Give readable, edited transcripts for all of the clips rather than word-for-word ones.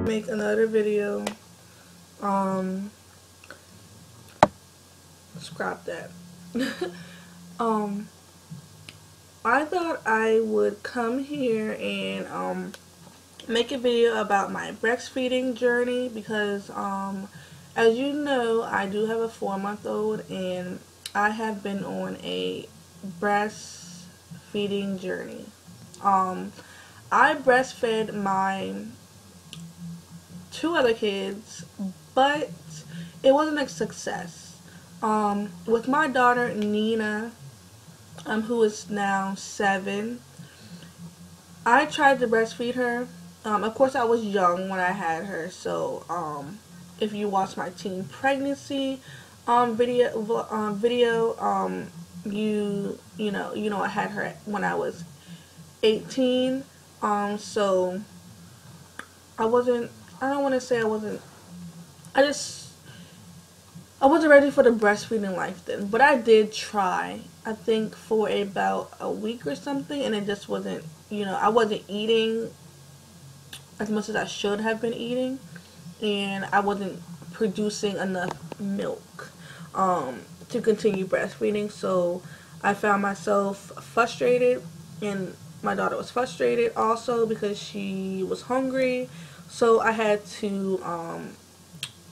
make another video. Scrap that. I thought I would come here and make a video about my breastfeeding journey because as you know, I do have a 4-month-old and I have been on a breastfeeding journey. I breastfed my 2 other kids, but it wasn't a success. With my daughter Nina, who is now 7, I tried to breastfeed her. Of course, I was young when I had her, so if you watch my teen pregnancy video, you know I had her when I was 18. So I wasn't. I don't want to say I wasn't. I wasn't ready for the breastfeeding life then, but I did try. I think for about a week or something, and it just wasn't. I wasn't eating as much as I should have been eating, and I wasn't producing enough milk to continue breastfeeding. So I found myself frustrated, and my daughter was frustrated also because she was hungry. So I had to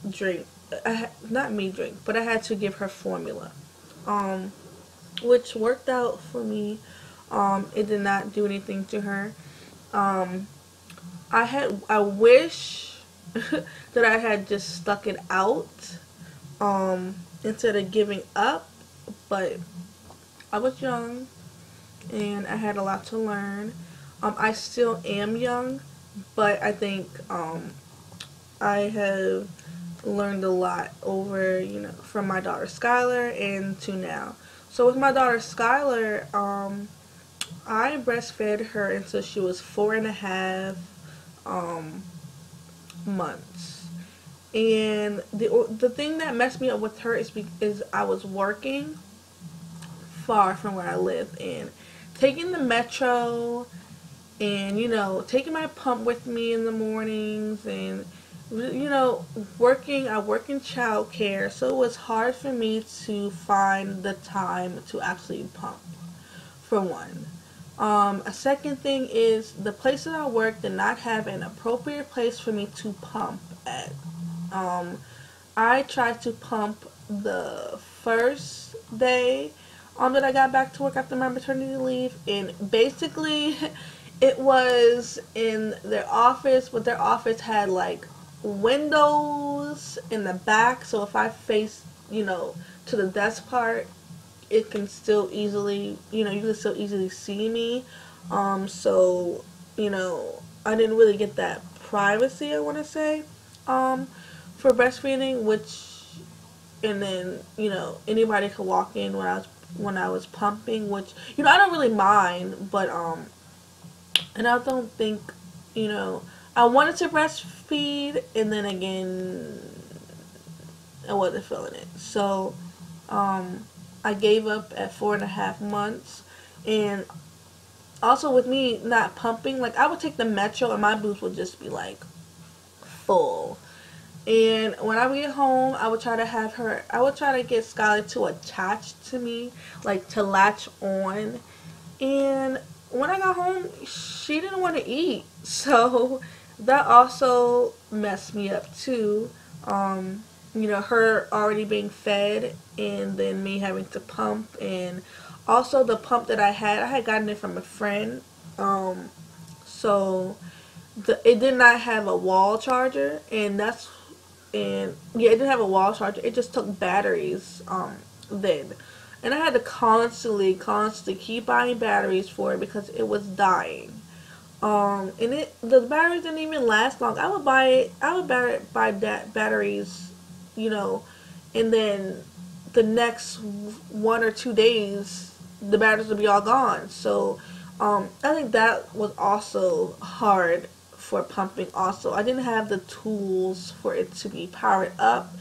drink. Not me drink, but I had to give her formula, which worked out for me. It did not do anything to her. I wish that I had just stuck it out instead of giving up, but I was young and I had a lot to learn. I still am young, but I think I have learned a lot over, from my daughter Skylar and to now. So with my daughter Skylar, I breastfed her until she was 4.5 months. And the thing that messed me up with her is I was working far from where I live, and taking the metro and taking my pump with me in the mornings, and I work in childcare, so it was hard for me to find the time to actually pump, for one. A second thing is the place that I work did not have an appropriate place for me to pump at. I tried to pump the first day that I got back to work after my maternity leave, and basically it was in their office, but their office had like windows in the back, so if I face to the desk part, it can still easily you can still easily see me. So I didn't really get that privacy, I want to say, for breastfeeding, and then anybody could walk in when I was pumping, which I don't really mind, but and I don't think I wanted to breastfeed, and then again I wasn't feeling it. So I gave up at 4.5 months. And also with me not pumping, like I would take the metro and my boobs would just be like full. And when I would get home, I would try to get Skylar to attach to me, like to latch on. And when I got home, she didn't want to eat. So that also messed me up too. Her already being fed and then me having to pump, and also the pump that I had gotten it from a friend. So it did not have a wall charger, and it didn't have a wall charger. It just took batteries then. And I had to constantly keep buying batteries for it because it was dying. And the batteries didn't even last long. I would buy batteries, and then the next 1 or 2 days the batteries would be all gone. So I think that was also hard for pumping. Also, I didn't have the tools for it to be powered up,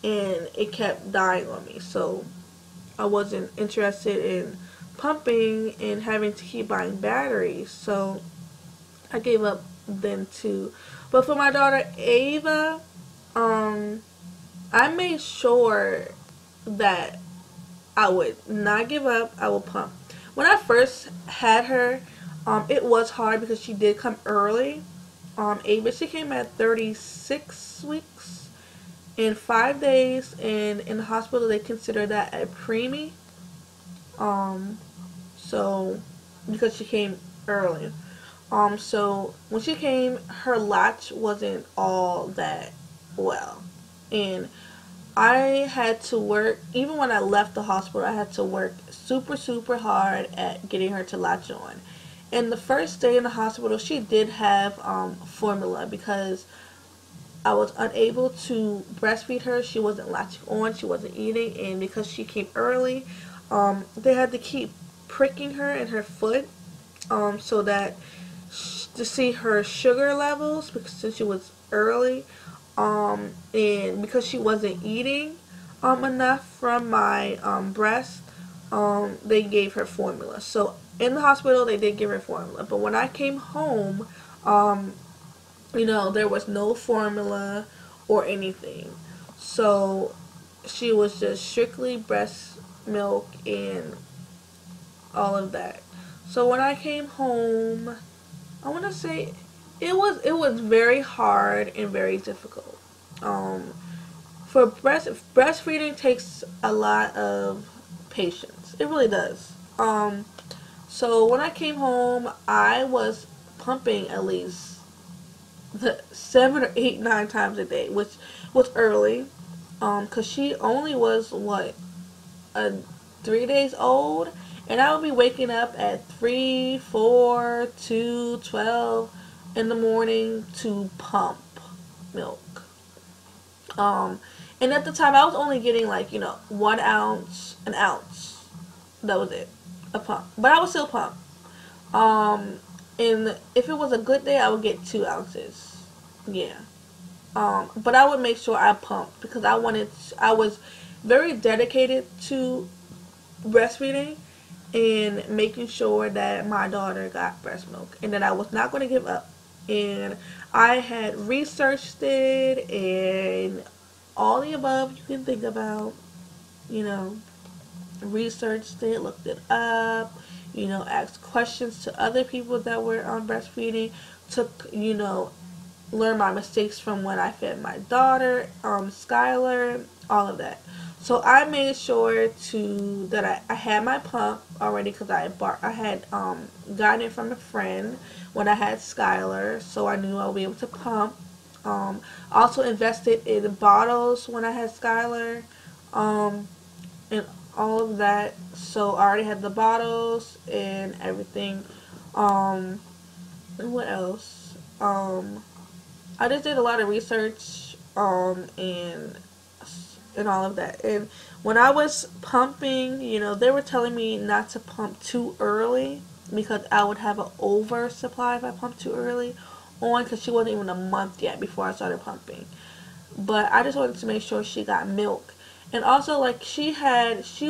and it kept dying on me. So I wasn't interested in pumping and having to keep buying batteries. So I gave up than 2. But for my daughter Ava, I made sure that I would not give up. I would pump. When I first had her, it was hard because she did come early. Ava, she came at 36 weeks in 5 days, and in the hospital they consider that a preemie. Um, so because she came early. So when she came, her latch wasn't all that well, and I had to work, even when I left the hospital, I had to work super, super hard at getting her to latch on. And the first day in the hospital, she did have formula because I was unable to breastfeed her. She wasn't latching on, she wasn't eating, and because she came early, they had to keep pricking her in her foot so that to see her sugar levels because since she was early, and because she wasn't eating enough from my breast, they gave her formula. So in the hospital they did give her formula, but when I came home, there was no formula or anything. So she was just strictly breast milk and all of that. So when I came home, I want to say it was very hard and very difficult. For breastfeeding takes a lot of patience. It really does. So when I came home, I was pumping at least 7 or 8, 9 times a day, which was early. Cause she only was what 3 days old, and I would be waking up at 3, 4, 2, 12 in the morning to pump milk. And at the time I was only getting like 1 ounce, an ounce. That was it, a pump. But I would still pump. And if it was a good day, I would get 2 ounces. Yeah. But I would make sure I pumped because I was very dedicated to breastfeeding and making sure that my daughter got breast milk and that I was not going to give up. And I had researched it and all the above you can think about, you know, researched it, looked it up, asked questions to other people that were on breastfeeding, took, learn my mistakes from when I fed my daughter, Skylar, all of that. So I made sure that I had my pump already because I had gotten it from a friend when I had Skylar, so I knew I would be able to pump. Also invested in bottles when I had Skylar, and all of that. So I already had the bottles and everything. And what else? I just did a lot of research, and all of that. And when I was pumping, they were telling me not to pump too early because I would have an oversupply if I pumped too early on, because she wasn't even a month yet before I started pumping. But I just wanted to make sure she got milk. And also, like, she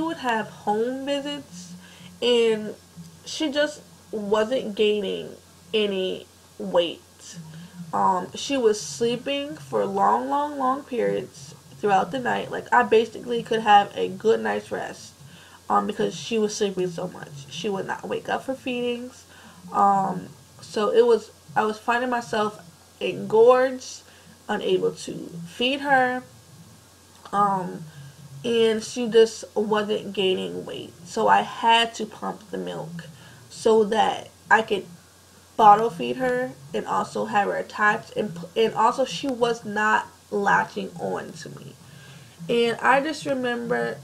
would have home visits, and she just wasn't gaining any weight. She was sleeping for long, long, long periods throughout the night. Like, I basically could have a good night's rest, because she was sleeping so much. She would not wake up for feedings. So I was finding myself engorged, unable to feed her, and she just wasn't gaining weight. So I had to pump the milk so that I could bottle feed her and also have her attached, and also she was not latching on to me. And I just remember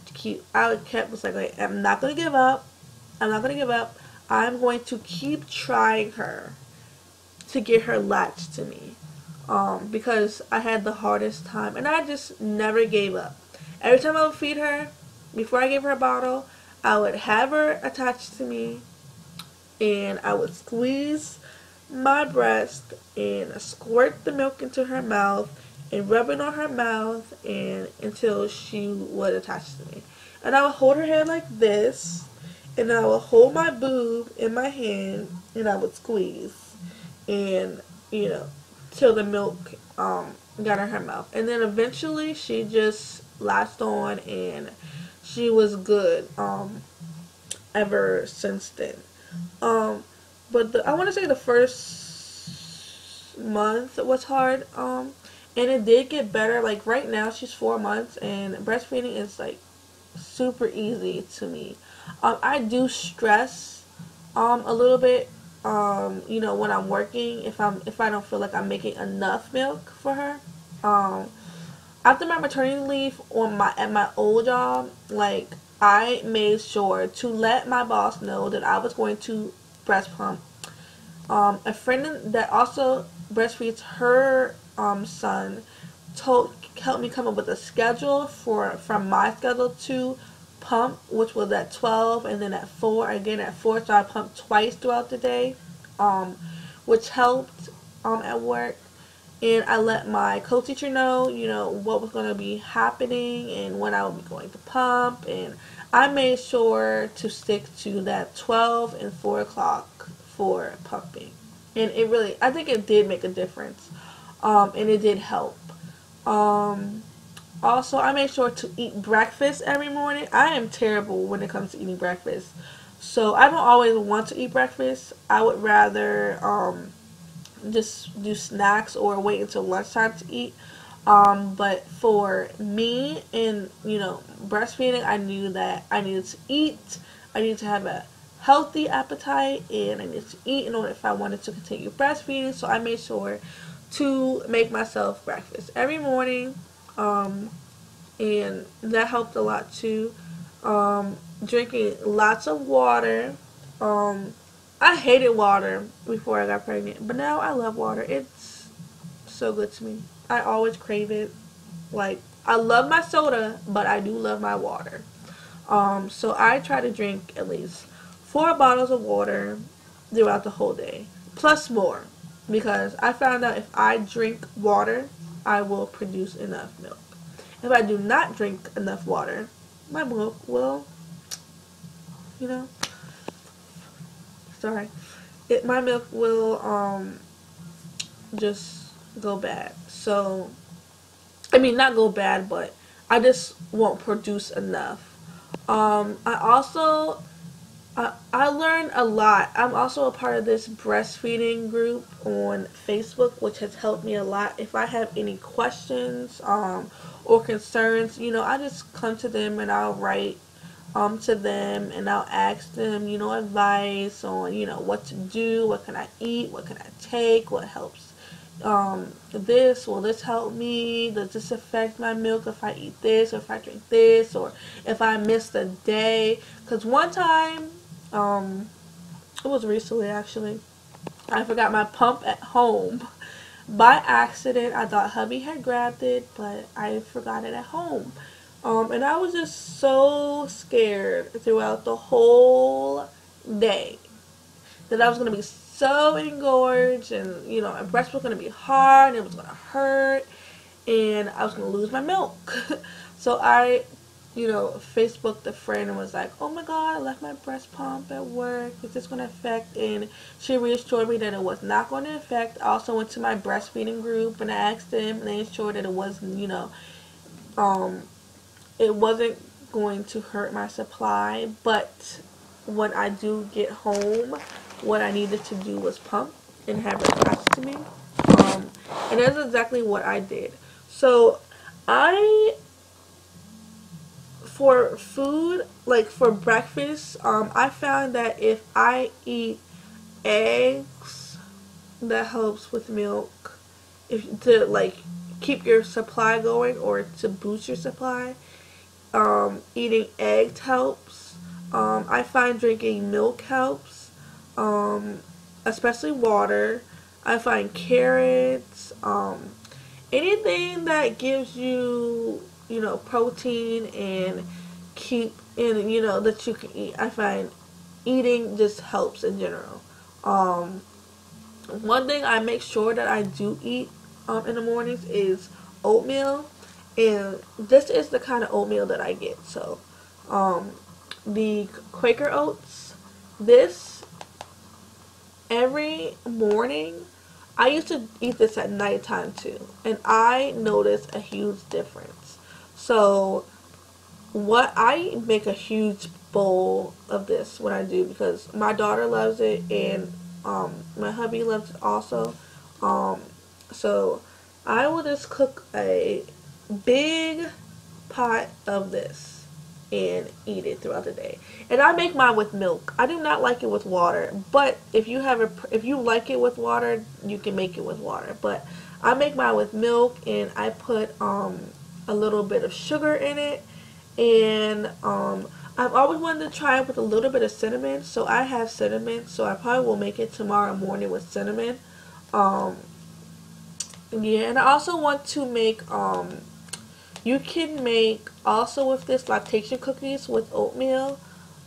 I was like, I'm not gonna give up. I'm not gonna give up. I'm going to keep trying her to get her latched to me, because I had the hardest time, and I just never gave up. Every time I would feed her, before I gave her a bottle, I would have her attached to me, and I would squeeze my breast and squirt the milk into her mouth and rub it on her mouth and until she would attach to me. And I would hold her hand like this, and then I would hold my boob in my hand and I would squeeze. And you know, till the milk got in her mouth. And then eventually she just latched on, and she was good ever since then. But I want to say the first month was hard, and it did get better. Like right now, she's 4 months, and breastfeeding is like super easy to me. I do stress a little bit, when I'm working, if I don't feel like I'm making enough milk for her. After my maternity leave at my old job, like I made sure to let my boss know that I was going to breast pump. A friend that also breastfeeds her son helped me come up with a schedule from my schedule to pump, which was at 12 and then at 4 again at 4. So I pumped twice throughout the day, which helped at work. And I let my co-teacher know, what was going to be happening and when I would be going to pump. And I made sure to stick to that 12 and 4 o'clock for pumping. And I think it did make a difference. And it did help. Also, I made sure to eat breakfast every morning. I am terrible when it comes to eating breakfast. So I don't always want to eat breakfast. I would rather just do snacks or wait until lunchtime to eat. But for me and, breastfeeding, I knew that I needed to eat. I needed to have a healthy appetite, and I needed to eat in order if I wanted to continue breastfeeding. So I made sure to make myself breakfast every morning. And that helped a lot too. Drinking lots of water. I hated water before I got pregnant, but now I love water. It's so good to me. I always crave it. Like, I love my soda, but I do love my water. So I try to drink at least 4 bottles of water throughout the whole day, plus more, because I found out if I drink water, I will produce enough milk. If I do not drink enough water, my milk will, my milk will just go bad. So, I mean, not go bad, but I just won't produce enough. I learned a lot. I'm also a part of this breastfeeding group on Facebook, which has helped me a lot. If I have any questions or concerns, I just come to them and I'll write to them, and I'll ask them, advice on, what to do, what can I eat, what can I take, what helps will this help me, does this affect my milk if I eat this, or if I drink this, or if I miss a day. Because one time, it was recently actually, I forgot my pump at home by accident. I thought hubby had grabbed it, but I forgot it at home. And I was just so scared throughout the whole day that I was going to be so engorged, and, my breast was going to be hard, and it was going to hurt, and I was going to lose my milk. So I, Facebooked a friend and was like, oh my god, I left my breast pump at work. Is this going to affect? And she reassured me that it was not going to affect. I also went to my breastfeeding group and I asked them, and they ensured that it wasn't, it wasn't going to hurt my supply. But when I do get home, what I needed to do was pump and have it attached to me. And that's exactly what I did. So for food, like for breakfast, I found that if I eat eggs, that helps with milk. To like keep your supply going or to boost your supply, eating eggs helps. I find drinking milk helps, especially water. I find carrots, anything that gives you, protein and that you can eat. I find eating just helps in general. One thing I make sure that I do eat in the mornings is oatmeal, and this is the kind of oatmeal that I get. So, the Quaker Oats. This every morning I used to eat this at nighttime too, and I noticed a huge difference. So what I make a huge bowl of this when I do, because my daughter loves it and my hubby loves it also. Um, so I will just cook a big pot of this and eat it throughout the day. And I make mine with milk. I do not like it with water, but if you like it with water, you can make it with water. But I make mine with milk, and I put a little bit of sugar in it, and I've always wanted to try it with a little bit of cinnamon. So I have cinnamon, so I probably will make it tomorrow morning with cinnamon. Um, yeah, and I also want to make you can make also with this lactation cookies with oatmeal.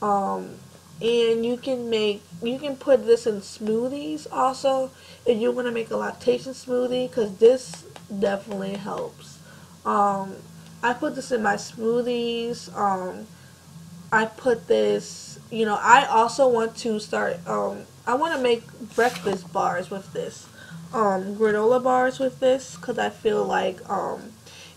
Um, and you can put this in smoothies also if you want to make a lactation smoothie, because this definitely helps. Um, I put this in my smoothies. I put this, I also want to start, I want to make breakfast bars with this, granola bars with this, because I feel like,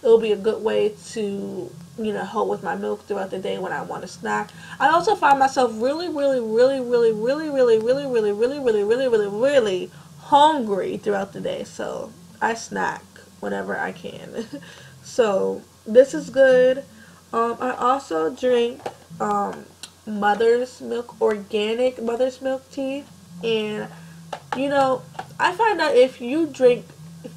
it'll be a good way to, help with my milk throughout the day when I want a snack. I also find myself really, really, really, really, really, really, really, really, really, really, really, really, really hungry throughout the day, so I snack whenever I can. So this is good. I also drink um, mother's milk, organic mother's milk tea. And, you know, I find that if you drink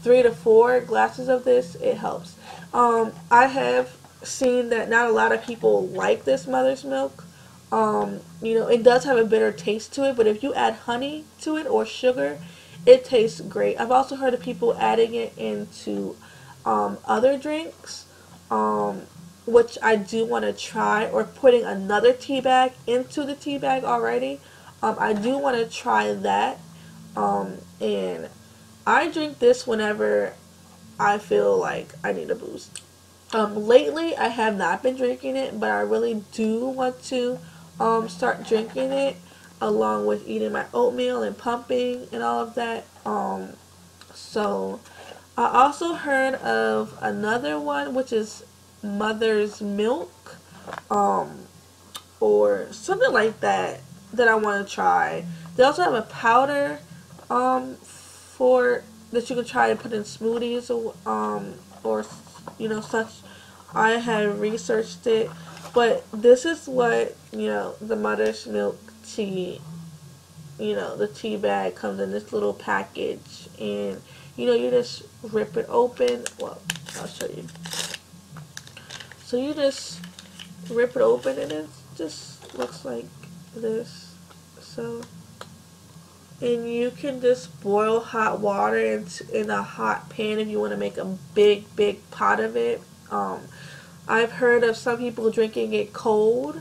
3 to 4 glasses of this, it helps. I have seen that not a lot of people like this mother's milk. It does have a bitter taste to it, but if you add honey to it or sugar, it tastes great. I've also heard of people adding it into other drinks. Um, which I do want to try, or putting another tea bag into the tea bag already. I do want to try that. And I drink this whenever I feel like I need a boost. Lately, I have not been drinking it, but I really do want to start drinking it along with eating my oatmeal and pumping and all of that. So I also heard of another one, which is mother's milk, um, or something like that, that I want to try. They also have a powder, for that you can try to put in smoothies, or such. I have researched it, but this is what the mother's milk tea. The tea bag comes in this little package, and you just rip it open. Well, I'll show you. So you just rip it open, and it just looks like this. So, and you can just boil hot water in a hot pan if you want to make a big pot of it. I've heard of some people drinking it cold,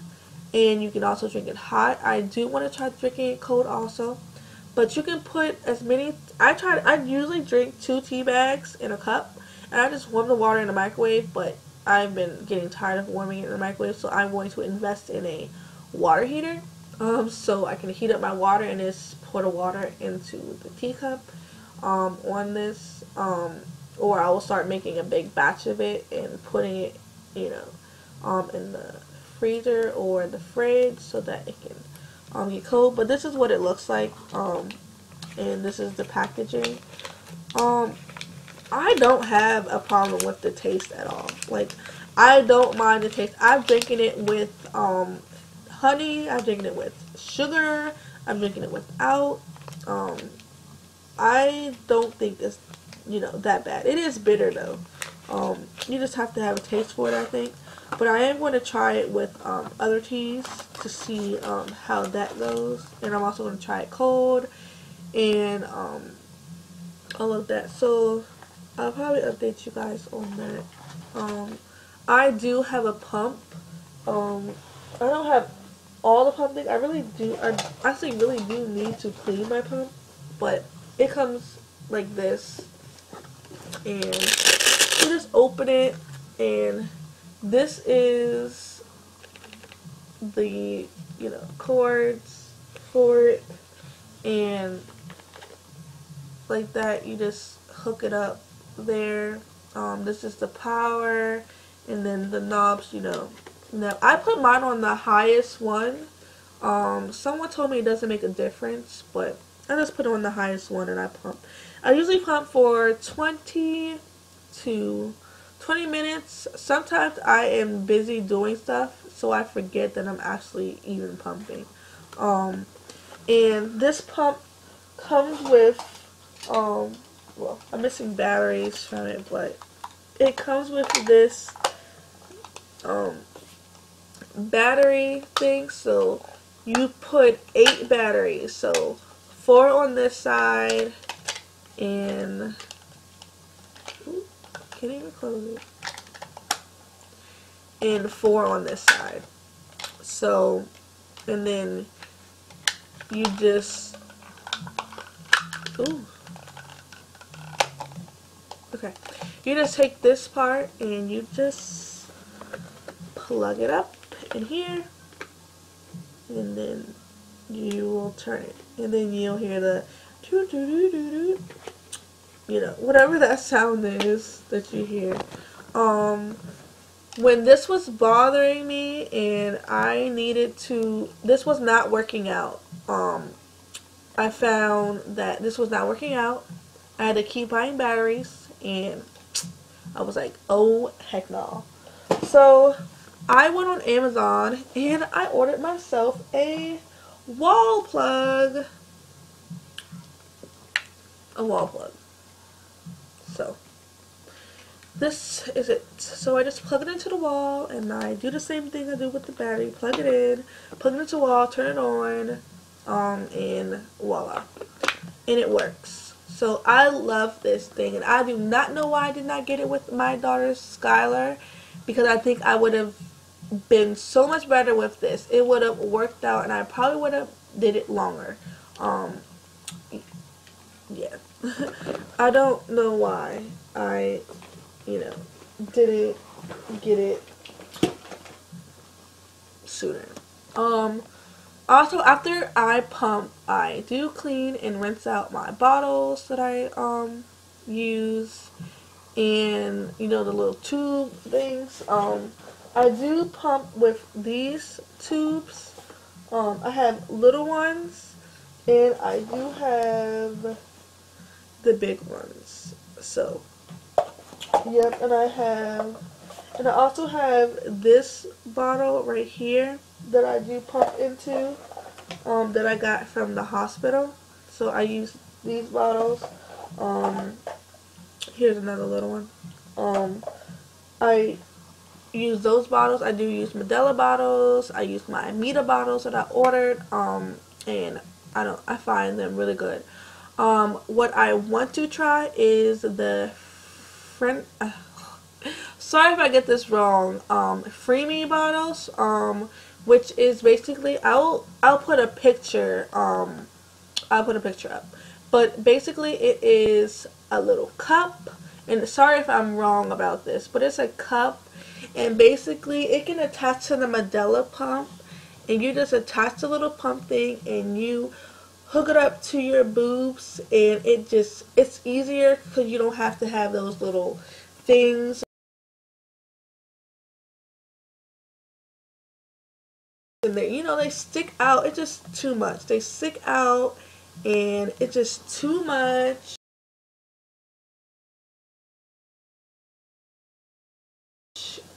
and you can also drink it hot. I do want to try drinking it cold also. But you can put as many, I usually drink 2 tea bags in a cup, and I just warm the water in the microwave, but I've been getting tired of warming it in the microwave, so I'm going to invest in a water heater, so I can heat up my water and just pour the water into the teacup, on this, or I will start making a big batch of it and putting it, in the freezer or the fridge so that it can get cold. But this is what it looks like, and this is the packaging. I don't have a problem with the taste at all. Like, I don't mind the taste. I'm drinking it with honey. I'm drinking it with sugar. I'm drinking it without. I don't think it's that bad. It is bitter though. You just have to have a taste for it, I think. But I am going to try it with other teas to see how that goes. And I'm also going to try it cold and all of that. So I'll probably update you guys on that. I do have a pump. I don't have all the pumping. I really do. I actually really do need to clean my pump, but it comes like this, and you just open it, and this is the cords for it, and like that. You just hook it up there. This is the power, and then the knobs, you know. Now I put mine on the highest one. Someone told me it doesn't make a difference, but I just put it on the highest one and I pump. I usually pump for 20 to 20 minutes. Sometimes I am busy doing stuff, so I forget that I'm actually even pumping. And this pump comes with, well, I'm missing batteries from it, but it comes with this, battery thing. So you put 8 batteries, so 4 on this side, and can't even close it, and 4 on this side. So, and then you just, ooh, okay, you just take this part and you just plug it up in here, and then you will turn it, and then you'll hear the doo doo doo doo doo, you know, whatever that sound is that you hear. When this was bothering me and I needed to, this was not working out. I found that this was not working out. I had to keep buying batteries, and I was like, oh heck no. So I went on Amazon and I ordered myself a wall plug. A wall plug. So this is it. So I just plug it into the wall, and I do the same thing I do with the battery. Plug it in, plug it into the wall, turn it on, and voila. And it works. So I love this thing, and I do not know why I did not get it with my daughter Skylar, because I think I would have been so much better with this. It would have worked out, and I probably would have did it longer. Yeah. I don't know why I, you know, didn't get it sooner. Also, after I pump, I do clean and rinse out my bottles that I use, and you know, the little tube things. I do pump with these tubes. I have little ones, and I do have the big ones. So yep, and I also have this bottle right here that I do pump into, that I got from the hospital. So I use these bottles. Here's another little one. I use those bottles. I do use Medela bottles. I use my Amita bottles that I ordered, and I find them really good. What I want to try is the sorry if I get this wrong, Freemy bottles, which is basically, I'll put a picture, I'll put a picture up, but basically it is a little cup, and sorry if I'm wrong about this, but it's a cup, and basically it can attach to the Medela pump, and you just attach the little pump thing, and you hook it up to your boobs, and it's easier because you don't have to have those little things in there. You know, they stick out. It's just too much. They stick out, and it's just too much.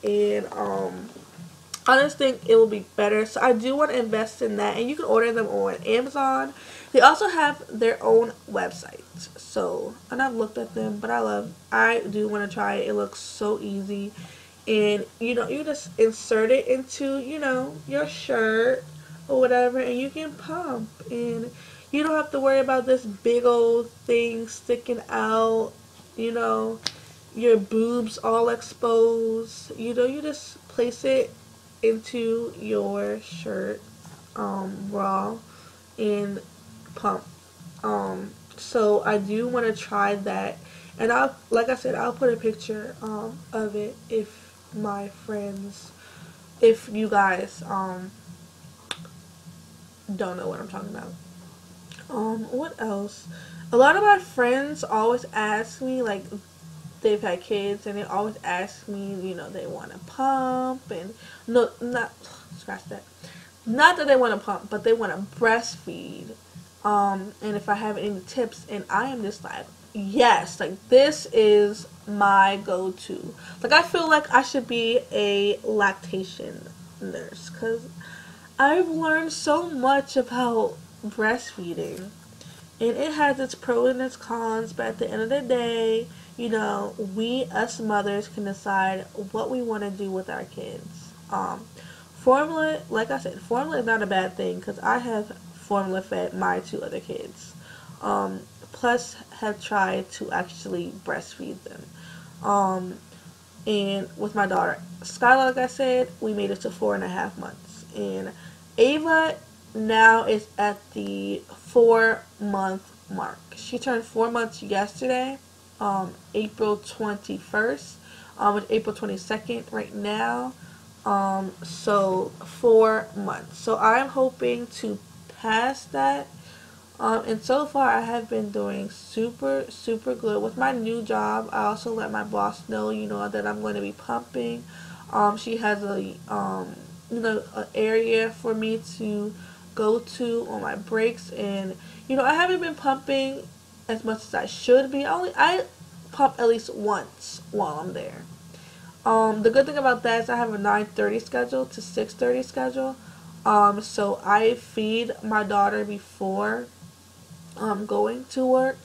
And I just think it will be better. So I do want to invest in that, and you can order them on Amazon. They also have their own website. So, and I've looked at them, but I do want to try it. It looks so easy. And, you know, you just insert it into, you know, your shirt or whatever, and you can pump. And you don't have to worry about this big old thing sticking out, you know, your boobs all exposed. You know, you just place it into your shirt, bra, and pump. So I do want to try that, and like I said, I'll put a picture of it if you guys don't know what I'm talking about. What else? A lot of my friends always ask me, like, they've had kids, and they always ask me, they want to pump, and no, not scratch that. Not that they want to pump, but they want to breastfeed. And if I have any tips, and I am just like, yes, like this is my go-to. Like I feel like I should be a lactation nurse because I've learned so much about breastfeeding. And it has its pros and its cons, but at the end of the day, we, us mothers, can decide what we want to do with our kids. Formula, like I said, formula is not a bad thing because I have formula fed my two other kids. Plus, have tried to actually breastfeed them. And with my daughter, Skylar, like I said, we made it to 4.5 months. And Ava now is at the 4-month mark. She turned 4 months yesterday, April 21st. It's April 22nd right now. So 4 months. So I'm hoping to pass that. And so far I have been doing super, super good. With my new job, I also let my boss know, that I'm going to be pumping. She has an area for me to go to on my breaks. And, I haven't been pumping as much as I should be. I pump at least once while I'm there. The good thing about that is I have a 9:30 schedule to 6:30 schedule. So I feed my daughter before going to work.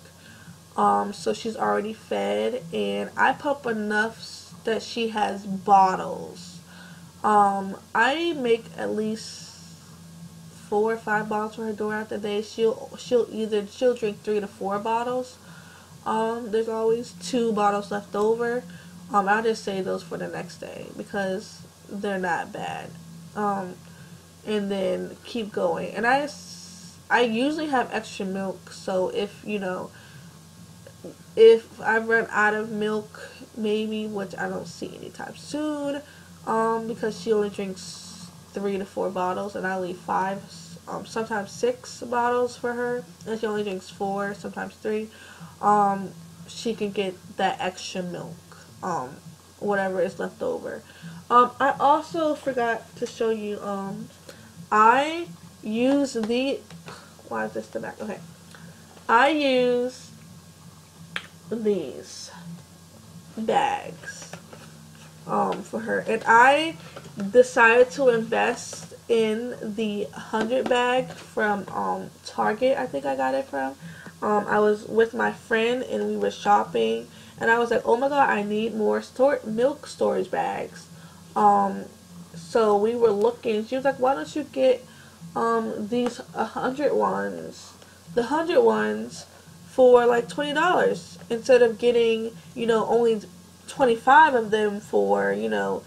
So she's already fed, and I pump enough that she has bottles. I make at least 4 or 5 bottles for her throughout the day. She'll drink 3 to 4 bottles. There's always 2 bottles left over. I'll just save those for the next day because they're not bad. And then keep going. And I usually have extra milk, so if I run out of milk, maybe, which I don't see anytime soon, because she only drinks 3 to 4 bottles, and I leave 5, sometimes 6 bottles for her, and she only drinks 4, sometimes 3. She can get that extra milk, whatever is left over. I also forgot to show you. I use the. Why is this the back? Okay. I use these bags for her, and I decided to invest in the 100 bag from Target. I think I got it from. I was with my friend and we were shopping, and I was like, oh my god, I need more milk storage bags. So we were looking. She was like, why don't you get these 100 ones, the 100 ones for like $20 instead of getting, only 25 of them for, $10.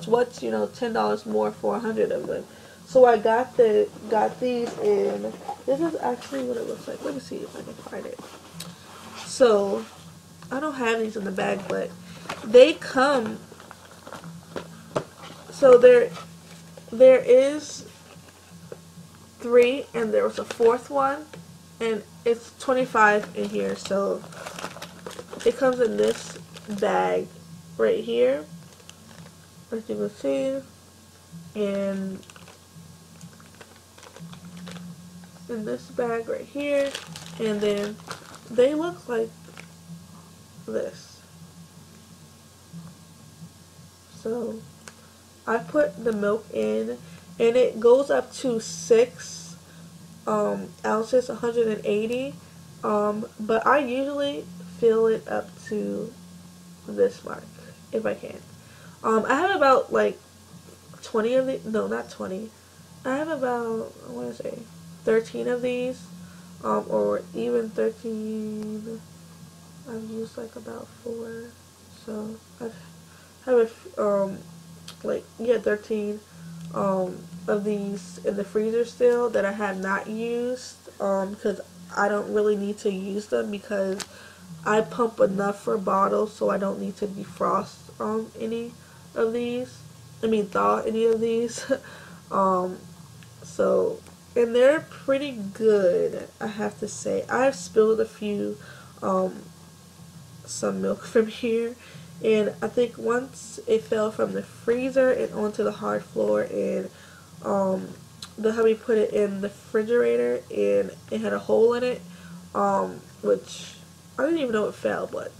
What's, $10 more for 100 of them? So I got these, and this is actually what it looks like. Let me see if I can find it. So I don't have these in the bag, but they come. So there is 3, and there was a 4th one, and it's 25 in here. So it comes in this bag right here, as you can see, and in this bag right here, and then they look like this. So I put the milk in, and it goes up to 6 ounces, 180. But I usually fill it up to this mark if I can. I have about like 20 of these. No, not 20. I have about, I want to say 13 of these, or even 13. I've used like about 4. So I have 13 of these in the freezer still that I have not used, because I don't really need to use them because I pump enough for bottles, so I don't need to defrost any of these. I mean, thaw any of these. So and they're pretty good, I have to say. I've spilled a few, um, some milk from here, and I think once it fell from the freezer and onto the hard floor, and um, the hubby put it in the refrigerator, and it had a hole in it, which I didn't even know it fell, but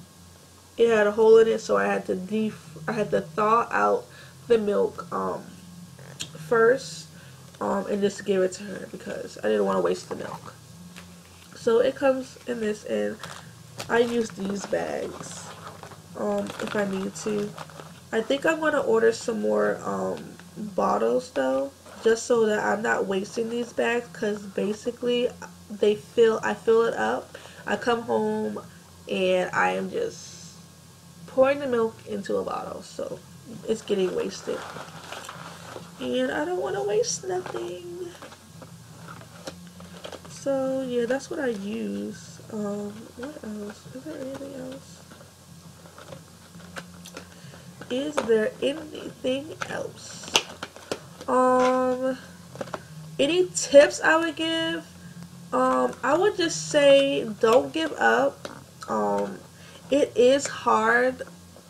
it had a hole in it, so I had to thaw out the milk first, and just give it to her because I didn't want to waste the milk. So it comes in this, and I use these bags if I need to. I think I'm gonna order some more bottles though, just so that I'm not wasting these bags. Cause basically, I fill it up. I come home and I am just pouring the milk into a bottle, so it's getting wasted. And I don't want to waste nothing. So yeah, that's what I use. What else? Is there anything else? Is there anything else? Um, any tips I would give? I would just say don't give up. Um, it is hard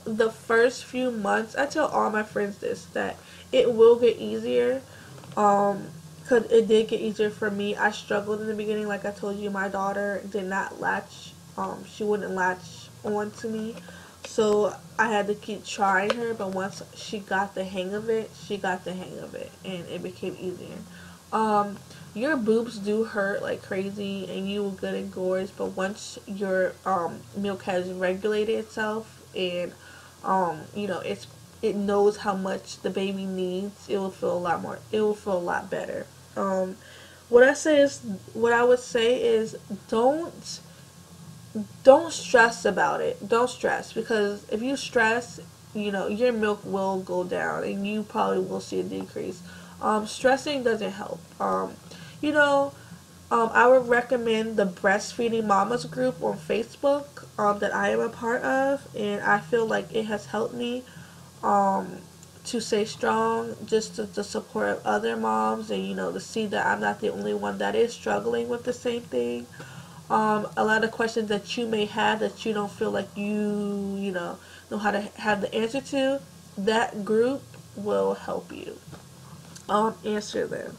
the first few months. I tell all my friends this, that it will get easier. Cause it did get easier for me. I struggled in the beginning, like I told you. My daughter did not latch. She wouldn't latch on to me, so I had to keep trying her. But once she got the hang of it, she got the hang of it, and it became easier. Um, your boobs do hurt like crazy, and you will get engorged. But once your milk has regulated itself, and it knows how much the baby needs, it will feel a lot more. It will feel a lot better. Um, what I would say is don't stress about it. Don't stress, because if you stress, your milk will go down and you probably will see a decrease. Stressing doesn't help. You know, I would recommend the Breastfeeding Mamas group on Facebook that I am a part of, and I feel like it has helped me um, to stay strong, just to support other moms, and to see that I'm not the only one that is struggling with the same thing. A lot of questions that you may have that you don't feel like know how to have the answer to, that group will help you answer them.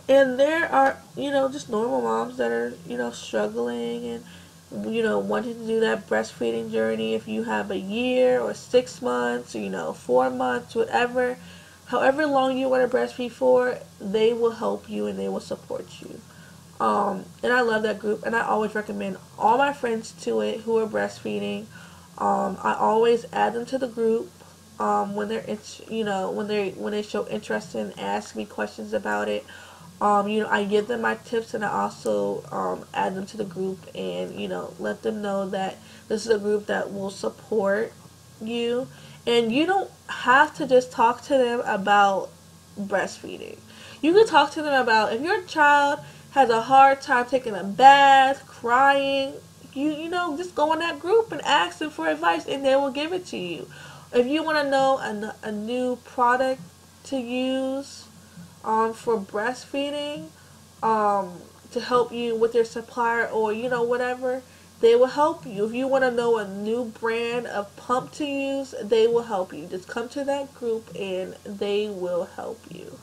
And there are, just normal moms that are, struggling and, wanting to do that breastfeeding journey. If you have a year or 6 months, or, 4 months, whatever, however long you want to breastfeed for, they will help you and they will support you. And I love that group, and I always recommend all my friends to it who are breastfeeding. I always add them to the group when when they show interest and ask me questions about it. I give them my tips, and I also add them to the group, and let them know that this is a group that will support you, and you don't have to just talk to them about breastfeeding. You can talk to them about if your child has a hard time taking a bath, crying. Just go in that group and ask them for advice, and they will give it to you. If you want to know a new product to use for breastfeeding, to help you with your supplier, or whatever, they will help you. If you want to know a new brand of pump to use, they will help you. Just come to that group and they will help you.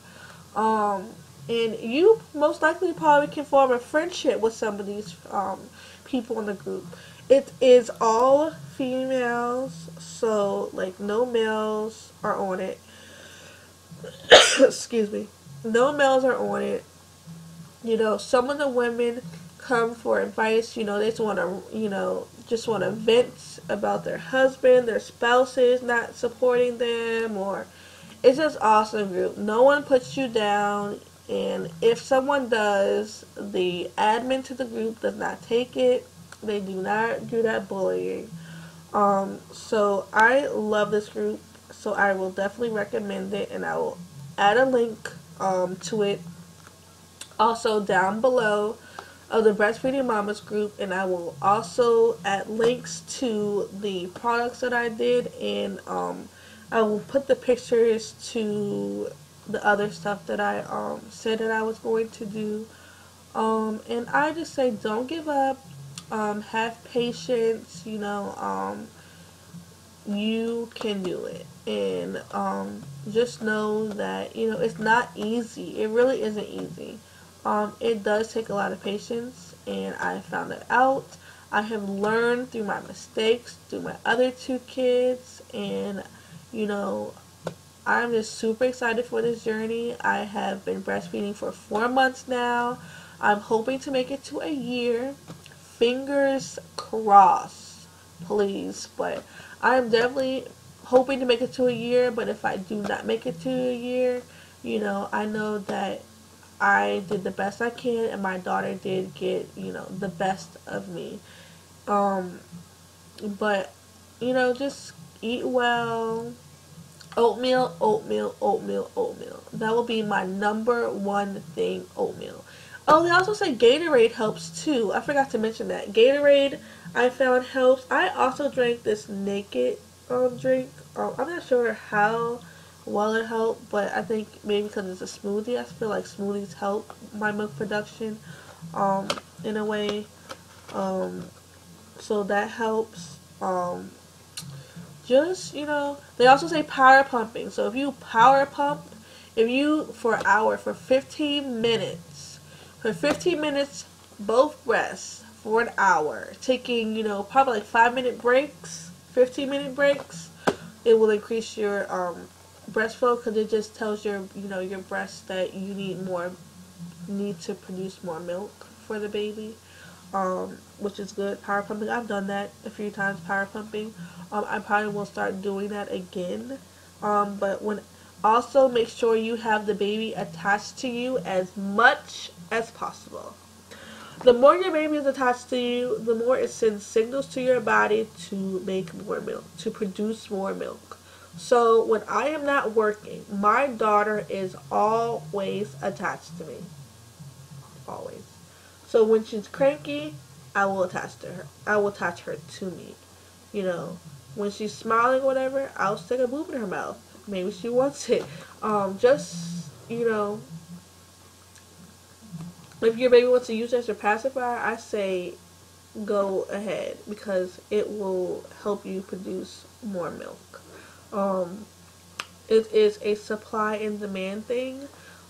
And you most likely probably can form a friendship with some of these people in the group. It is all females, so like no males are on it. Excuse me. No males are on it. Some of the women come for advice. They just want to vent about their husband, their spouses not supporting them, or it's just awesome group. No one puts you down, and if someone does, the admin to the group does not take it. They do not do that bullying. So I love this group, so I will definitely recommend it, and I will add a link to it also down below of the Breastfeeding Mamas group, and I will also add links to the products that I did, and I will put the pictures to the other stuff that I said that I was going to do. And I just say don't give up. Have patience. You can do it. And just know that, it's not easy. It really isn't easy. It does take a lot of patience, and I found it out. I have learned through my mistakes, through my other two kids, and, you know, I'm just super excited for this journey. I have been breastfeeding for 4 months now. I'm hoping to make it to a year. Fingers crossed, please. But I'm definitely hoping to make it to a year. But if I do not make it to a year, I know that I did the best I can, and my daughter did get, the best of me. Um, but, just eat well. Oatmeal, oatmeal, oatmeal, oatmeal. That will be my number one thing, oatmeal. Oh, they also say Gatorade helps too. I forgot to mention that. Gatorade, I found helps. I also drank this naked drink. I'm not sure how well it helped, but I think maybe because it's a smoothie. I feel like smoothies help my milk production in a way. So that helps. Just, they also say power pumping. So if you power pump, for an hour, for 15 minutes, both breasts, for an hour, taking, probably like 5-minute breaks, 15-minute breaks, it will increase your breast flow, because it just tells your breasts that you need to produce more milk for the baby. Which is good. Power pumping, I've done that a few times, power pumping. I probably will start doing that again. But also make sure you have the baby attached to you as much as possible. The more your baby is attached to you, the more it sends signals to your body to make more milk, to produce more milk. So when I am not working, my daughter is always attached to me. Always. So when she's cranky, I will attach to her. I will attach her to me. When she's smiling or whatever, I'll stick a boob in her mouth. Maybe she wants it. Just, if your baby wants to use it as a pacifier, I say go ahead, because it will help you produce more milk. It is a supply and demand thing.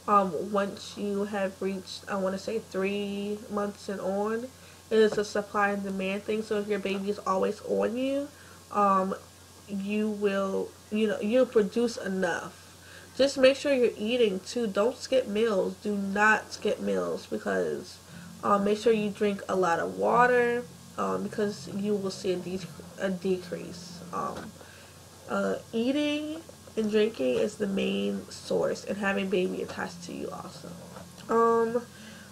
Once you have reached, I want to say 3 months and on, it is a supply and demand thing. So if your baby is always on you, you will, you'll produce enough. Just make sure you're eating too. Don't skip meals. Do not skip meals, because make sure you drink a lot of water, because you will see a decrease. Eating and drinking is the main source, and having baby attached to you also.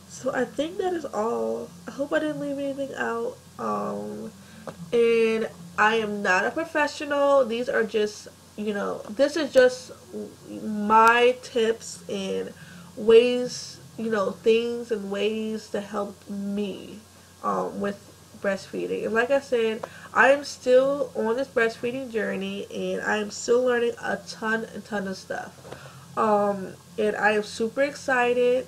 So I think that is all. I hope I didn't leave anything out. And I am not a professional. These are just, this is just my tips and ways, things and ways to help me with breastfeeding. And like I said, I am still on this breastfeeding journey, and I am still learning a ton of stuff. And I am super excited.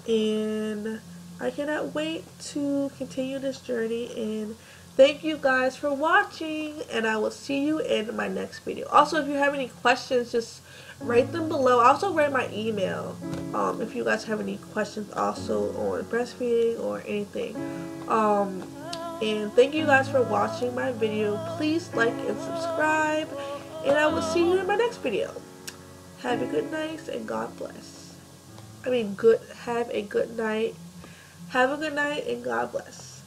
And I cannot wait to continue this journey. And thank you guys for watching, and I will see you in my next video. Also, if you have any questions, just write them below. I also write my email if you guys have any questions also on breastfeeding or anything. And thank you guys for watching my video. Please like and subscribe, and I will see you in my next video. Have a good night and God bless. Have a good night. Have a good night and God bless.